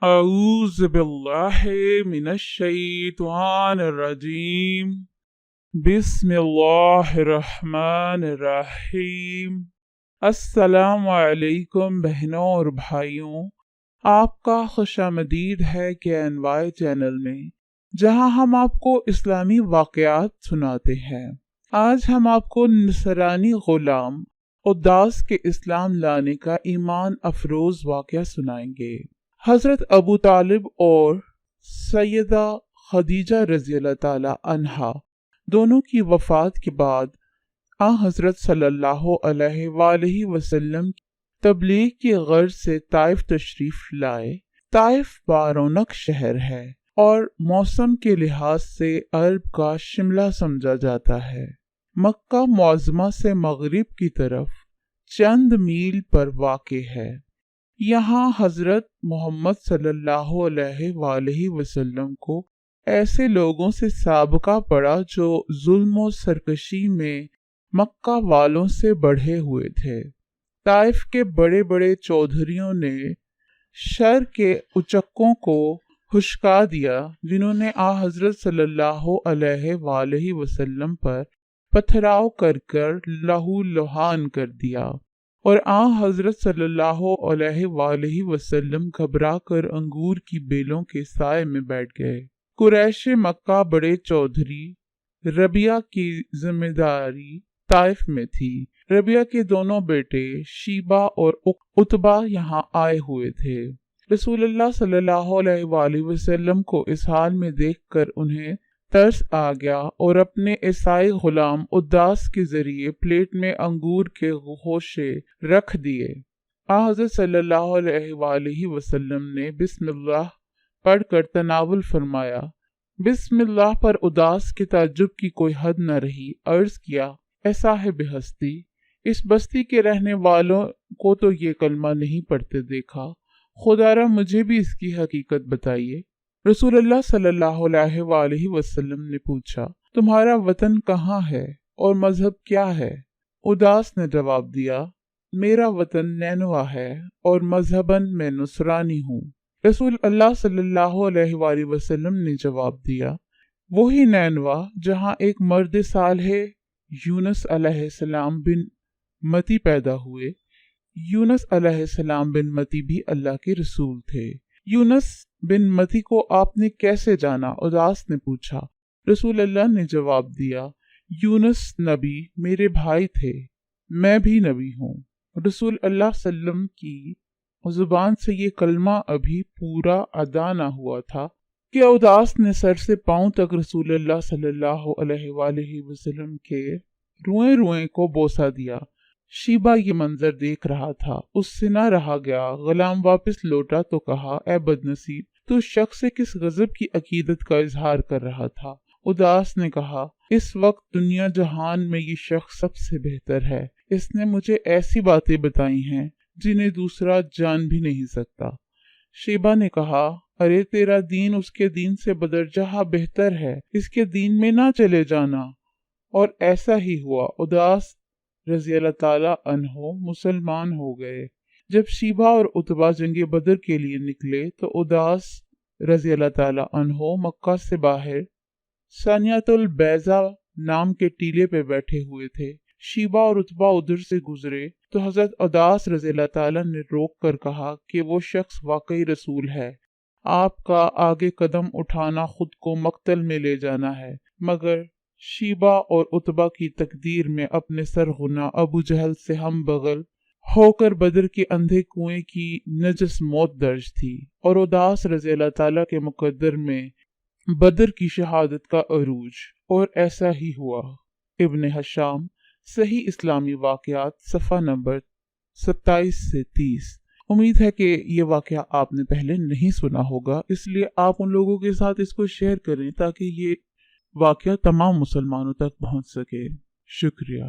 أعوذ بالله من الشيطان الرجيم بسم اللہ الرحمن الرحیم۔ السلام علیکم بہنوں اور بھائیوں، آپ کا خوش آمدید ہے KNY چینل میں، جہاں ہم آپ کو اسلامی واقعات سناتے ہیں۔ آج ہم آپ کو نصرانی غلام اداس کے اسلام لانے کا ایمان افروز واقعہ سنائیں گے۔ حضرت ابو طالب اور سیدہ خدیجہ رضی اللہ تعالی عنہا دونوں کی وفات کے بعد حضرت صلی اللہ علیہ وآلہ وسلم تبلیغ کی غرض سے طائف تشریف لائے۔ طائف بارونق شہر ہے اور موسم کے لحاظ سے عرب کا شملہ سمجھا جاتا ہے۔ مکہ معظمہ سے مغرب کی طرف چند میل پر واقع ہے۔ یہاں حضرت محمد صلی اللہ علیہ وآلہ وسلم کو ایسے لوگوں سے سابقہ پڑا جو ظلم و سرکشی میں مکہ والوں سے بڑھے ہوئے تھے۔ طائف کے بڑے بڑے چودھریوں نے شر کے اچکوں کو ہشکا دیا، جنہوں نے حضرت صلی اللہ علیہ وآلہ وسلم پر پتھراؤ کر لہو لہان کر دیا، اور حضرت صلی اللہ علیہ وآلہ وسلم گھبرا کر انگور کی بیلوں کے سائے میں بیٹھ گئے۔ قریش مکہ بڑے چودھری ربیعہ کی ذمہ داری طائف میں تھی۔ ربیعہ کے دونوں بیٹے شیبہ اور عتبہ یہاں آئے ہوئے تھے۔ رسول اللہ صلی اللہ علیہ وآلہ وسلم کو اس حال میں دیکھ کر انہیں ترس آ گیا اور اپنے عیسائی غلام اداس کے ذریعے پلیٹ میں انگور کے خوشے رکھ دیے۔ حضرت صلی اللہ علیہ وآلہ وسلم نے بسم اللہ پڑھ کر تناول فرمایا۔ بسم اللہ پر اداس کے تعجب کی کوئی حد نہ رہی۔ عرض کیا، اے صاحب ہستی، اس بستی کے رہنے والوں کو تو یہ کلمہ نہیں پڑھتے دیکھا، خدا را مجھے بھی اس کی حقیقت بتائیے۔ رسول اللہ صلی اللہ علیہ وآلہ وسلم نے پوچھا، تمہارا وطن کہاں ہے اور مذہب کیا ہے؟ اداس نے جواب دیا، میرا وطن نینوا ہے اور مذہباً میں نصرانی ہوں۔ رسول اللہ صلی اللہ علیہ وآلہ وسلم نے جواب دیا، وہی نینوا جہاں ایک مرد صالح یونس علیہ السلام بن متی پیدا ہوئے۔ یونس علیہ السلام بن متی بھی اللہ کے رسول تھے۔ یونس بن متی کو آپ نے کیسے جانا؟ اداس نے پوچھا۔ رسول اللہ نے جواب دیا، یونس نبی میرے بھائی تھے، میں بھی نبی ہوں۔ رسول اللہ صلی اللہ علیہ وسلم کی زبان سے یہ کلمہ ابھی پورا ادا نہ ہوا تھا کہ اداس نے سر سے پاؤں تک رسول اللہ صلی اللہ علیہ وآلہ وسلم کے روئیں روئیں کو بوسہ دیا۔ شیبہ یہ منظر دیکھ رہا تھا، اس سے نہ رہا گیا۔ غلام واپس لوٹا تو کہا، اے بدنصیب، تو شخص سے کس غضب کی عقیدت کا اظہار کر رہا تھا؟ اداس نے کہا، اس وقت دنیا جہان میں یہ شخص سب سے بہتر ہے، اس نے مجھے ایسی باتیں بتائی ہیں جنہیں دوسرا جان بھی نہیں سکتا۔ شیبہ نے کہا، ارے تیرا دین اس کے دین سے بدرجہ بہتر ہے، اس کے دین میں نہ چلے جانا۔ اور ایسا ہی ہوا، اداس رضی اللہ تعالی عنہ مسلمان ہو گئے۔ جب شیبہ اور عتبہ جنگ بدر کے لیے نکلے تو اداس رضی اللہ تعالی عنہ مکہ سے باہر ثانیۃ البیضہ نام کے ٹیلے پہ بیٹھے ہوئے تھے۔ شیبہ اور عتبہ ادھر سے گزرے تو حضرت اداس رضی اللہ تعالی نے روک کر کہا کہ وہ شخص واقعی رسول ہے، آپ کا آگے قدم اٹھانا خود کو مقتل میں لے جانا ہے۔ مگر شیبہ اور عتبہ کی تقدیر میں اپنے سرغنہ ابو جہل سے ہم بغل ہو کر بدر کے اندھے کنویں کی نجس موت درج تھی، اور اداس رضی اللہ تعالیٰ کے مقدر میں بدر کی شہادت کا عروج، اور ایسا ہی ہوا۔ ابن ہشام، صحیح اسلامی واقعات، صفحہ نمبر 27 سے 30۔ امید ہے کہ یہ واقعہ آپ نے پہلے نہیں سنا ہوگا، اس لیے آپ ان لوگوں کے ساتھ اس کو شیئر کریں تاکہ یہ واقعہ تمام مسلمانوں تک پہنچ سکے۔ شکریہ۔